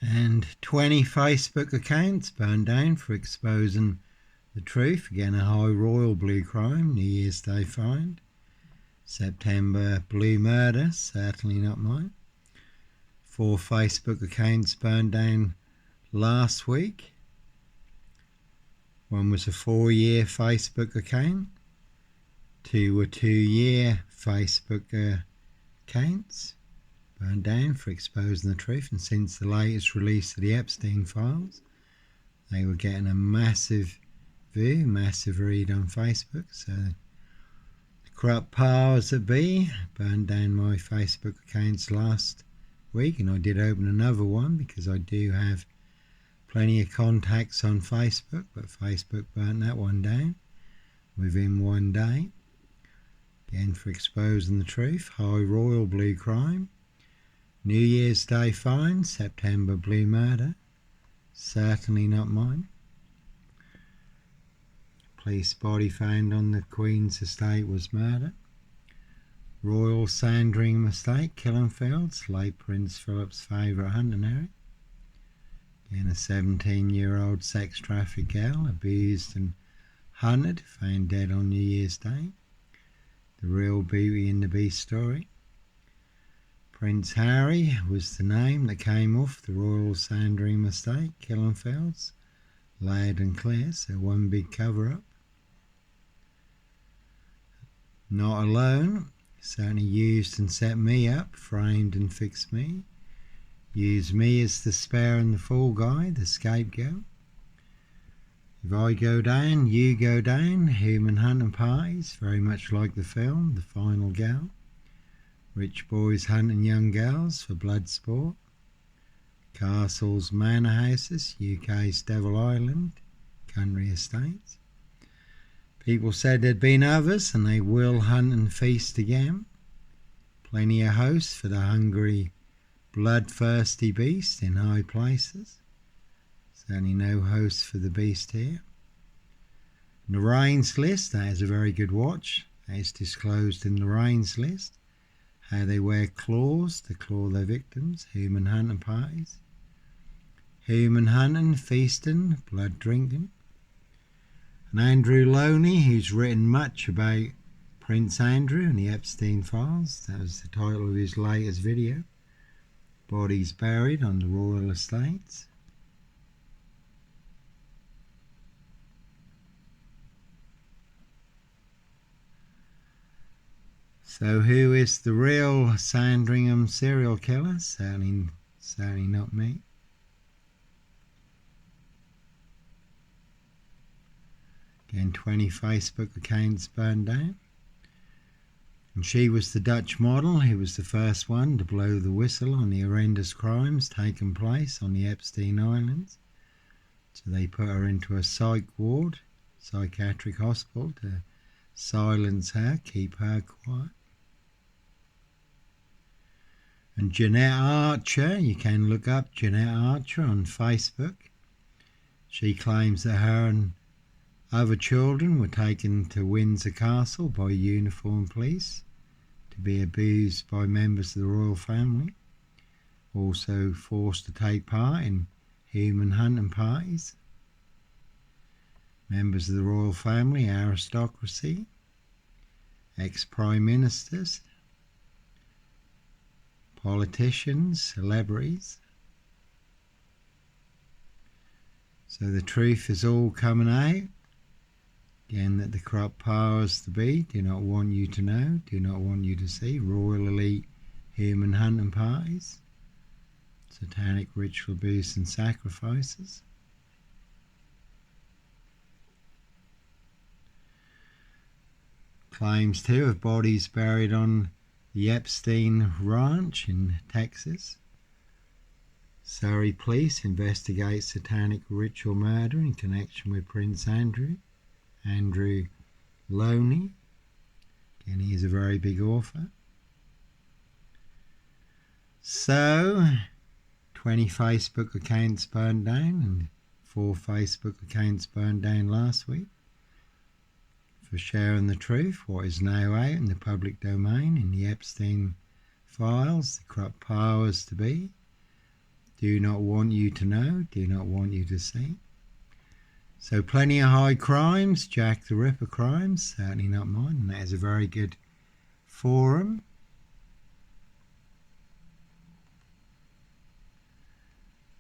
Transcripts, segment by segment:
And 20 Facebook accounts burned down for exposing the truth. Again, a high royal blue crime, New Year's Day find. September blue murder, certainly not mine. 4 Facebook accounts burned down last week. One was a 4-year Facebook account. 2 were 2-year Facebook accounts burned down for exposing the truth. And since the latest release of the Epstein files, they were getting a massive view, massive read on Facebook. So the corrupt powers that be burned down my Facebook accounts last week, and I did open another one because I do have plenty of contacts on Facebook, but Facebook burnt that one down within 1 day. Again, for exposing the truth. High royal blue crime, New Year's Day find, September blue murder, certainly not mine. Police body found on the Queen's estate was murder. Royal Sandringham estate, Killenfields, late Prince Philip's favourite hunting area. Again, a 17-year-old sex trafficked girl, abused and hunted, found dead on New Year's Day. The real Beauty and the Beast story. Prince Harry was the name that came off the Royal Sandringham estate, Killenfields, loud and clear, so one big cover-up. Not alone, certainly used and set me up, framed and fixed me. Used me as the spare and the fall guy, the scapegoat. If I go down, you go down. Human hunting parties, very much like the film, The Final Gal. Rich boys hunting young girls for blood sport. Castles, manor houses, UK's Devil Island, country estates. People said there'd been others, and they will hunt and feast again. Plenty of hosts for the hungry, bloodthirsty beast in high places. Certainly no hosts for the beast here. And the Rains list, that is a very good watch. That is disclosed in the Rains list. How they wear claws to claw their victims. Human hunting parties. Human hunting, feasting, blood drinking. And Andrew Loney, who's written much about Prince Andrew and the Epstein files. That was the title of his latest video. Bodies buried on the royal estates. So who is the real Sandringham serial killer? Certainly not me. Again, 20 Facebook accounts burned down. And she was the Dutch model who was the first one to blow the whistle on the horrendous crimes taking place on the Epstein Islands. So they put her into a psych ward, psychiatric hospital, to silence her, keep her quiet. And Jeanette Archer, you can look up Jeanette Archer on Facebook. She claims that her and other children were taken to Windsor Castle by uniformed police to be abused by members of the royal family. Also forced to take part in human hunting parties. Members of the royal family, aristocracy, ex-prime ministers, politicians, celebrities. So the truth is all coming out. Again, that the corrupt powers to be do not want you to know, do not want you to see. Royal elite human hunting parties, satanic ritual abuse and sacrifices. Claims too of bodies buried on the Epstein Ranch in Texas. Surrey police investigate satanic ritual murder in connection with Prince Andrew Loney. Again, he is a very big author. So, 20 Facebook accounts burned down and 4 Facebook accounts burned down last week for sharing the truth, what is now out in the public domain in the Epstein files, the corrupt powers to be, do not want you to know, do not want you to see. So plenty of high crimes, Jack the Ripper crimes, certainly not mine, and that is a very good forum.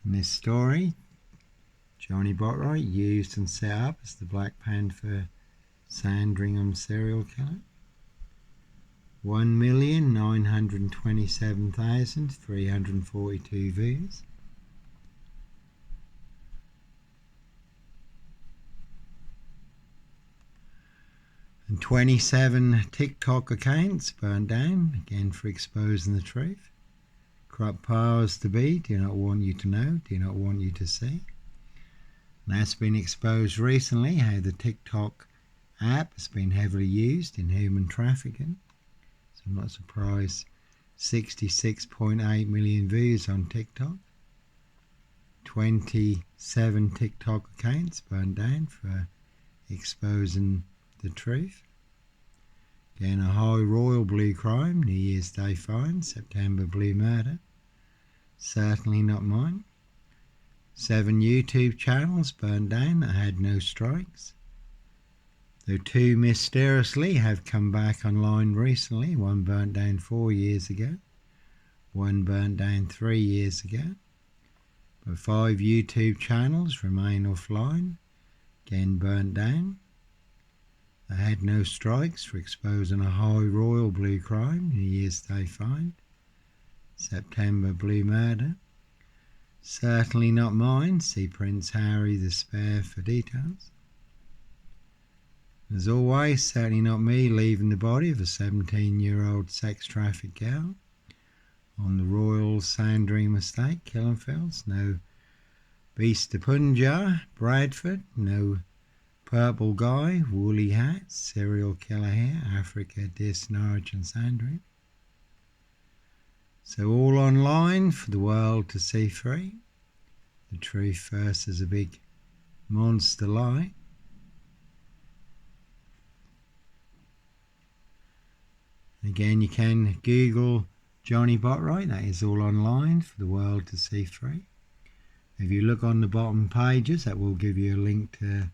In this story, Johnny Botwright used and set up as the Black Panther Sandringham serial killer. 1,927,342 views. And 27 TikTok accounts burned down, again for exposing the truth. Corrupt powers to be, do not want you to know, do not want you to see. And that's been exposed recently, how the TikTok app has been heavily used in human trafficking. So I'm not surprised 66.8 million views on TikTok. 27 TikTok accounts burned down for exposing the truth. Again, a high royal blue crime, New Year's Day fine, September blue murder. Certainly not mine. 7 YouTube channels burned down that had no strikes. Though 2 mysteriously have come back online recently. 1 burnt down 4 years ago. 1 burnt down 3 years ago. But 5 YouTube channels remain offline, again burnt down. They had no strikes for exposing a high royal blue crime, New Year's Day fine, September blue murder. Certainly not mine. See Prince Harry the Spare for details. As always, certainly not me leaving the body of a 17-year-old sex trafficked girl on the Royal Sandringham estate, Killenfields. No Beast of Punjab, Bradford. No Purple Guy, Woolly Hats, Serial Killer here, Africa, Dis, Norwich and Sandringham. So all online for the world to see free. The truth first is a big monster lie. Again, you can Google Johnny Botwright, that is all online for the world to see free. If you look on the bottom pages, that will give you a link to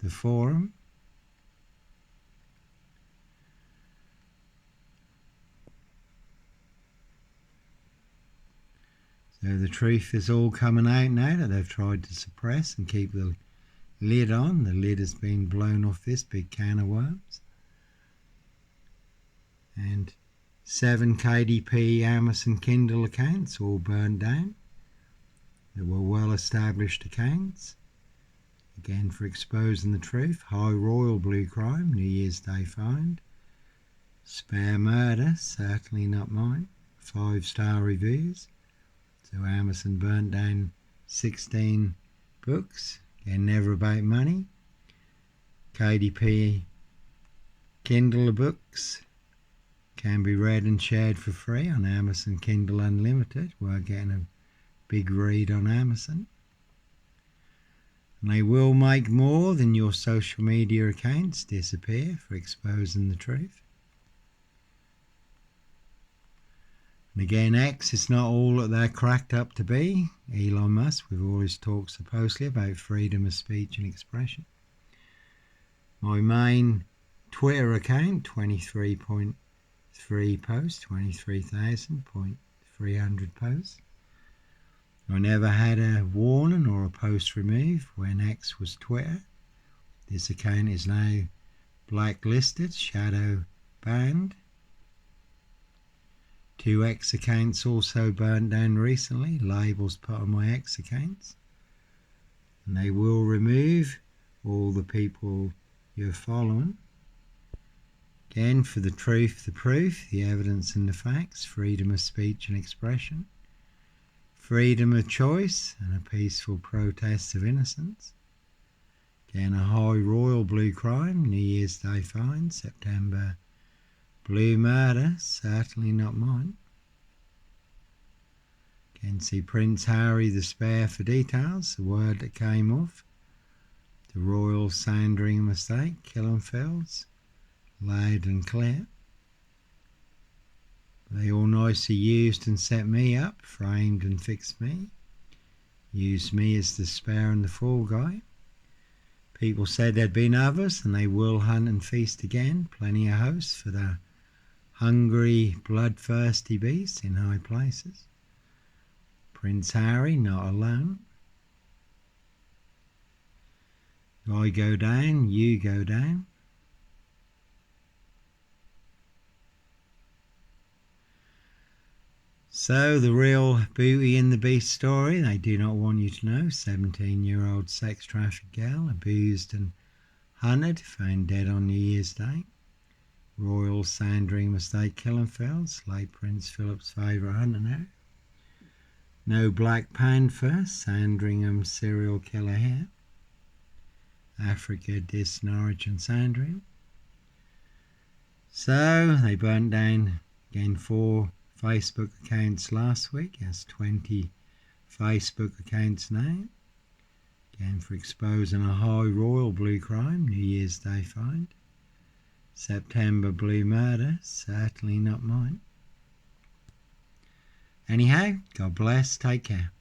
the forum. So the truth is all coming out now that they've tried to suppress and keep the lid on. The lid has been blown off this big can of worms. And 7 KDP Amazon Kindle accounts all burned down. They were well established accounts. Again for exposing the truth. High royal blue crime, New Year's Day find. Spare murder, certainly not mine. 5-star reviews. So Amazon burnt down 16 books. Again, never about money. KDP Kindle books can be read and shared for free on Amazon Kindle Unlimited. We're getting a big read on Amazon. And they will make more than your social media accounts disappear for exposing the truth. And again, X is not all that they're cracked up to be. Elon Musk, with all his talk supposedly about freedom of speech and expression. My main Twitter account, 23.3 posts, 23,300 posts. I never had a warning or a post removed when X was Twitter. This account is now blacklisted, shadow banned. 2 X accounts also burned down recently, labels put on my X accounts. And they will remove all the people you're following. Again, for the truth, the proof, the evidence and the facts, freedom of speech and expression. Freedom of choice and a peaceful protest of innocence. Again, a high royal blue crime, New Year's Day fine, September blue murder, certainly not mine. Again, see Prince Harry the Spare for details, the word that came off the Royal Sandringham estate, Killenfields, loud and clear. They all nicely used and set me up, framed and fixed me. Used me as the spare and the fall guy. People said there'd been others, and they will hunt and feast again. Plenty of hosts for the hungry, bloodthirsty beasts in high places. Prince Harry not alone. I go down, you go down. So the real Beauty and the Beast story, they do not want you to know. 17-year-old sex trafficked girl, abused and hunted, found dead on New Year's Day. Royal Sandringham estate killing fields, late Prince Philip's favourite hunting area. No Black Panther, Sandringham serial killer here. Africa, Dis, Norwich and Sandringham. So they burnt down again 4 Facebook accounts last week. That's 20 Facebook accounts now. Again for exposing a high royal blue crime, New Year's Day find. September blue murder, certainly not mine. Anyhow, God bless, take care.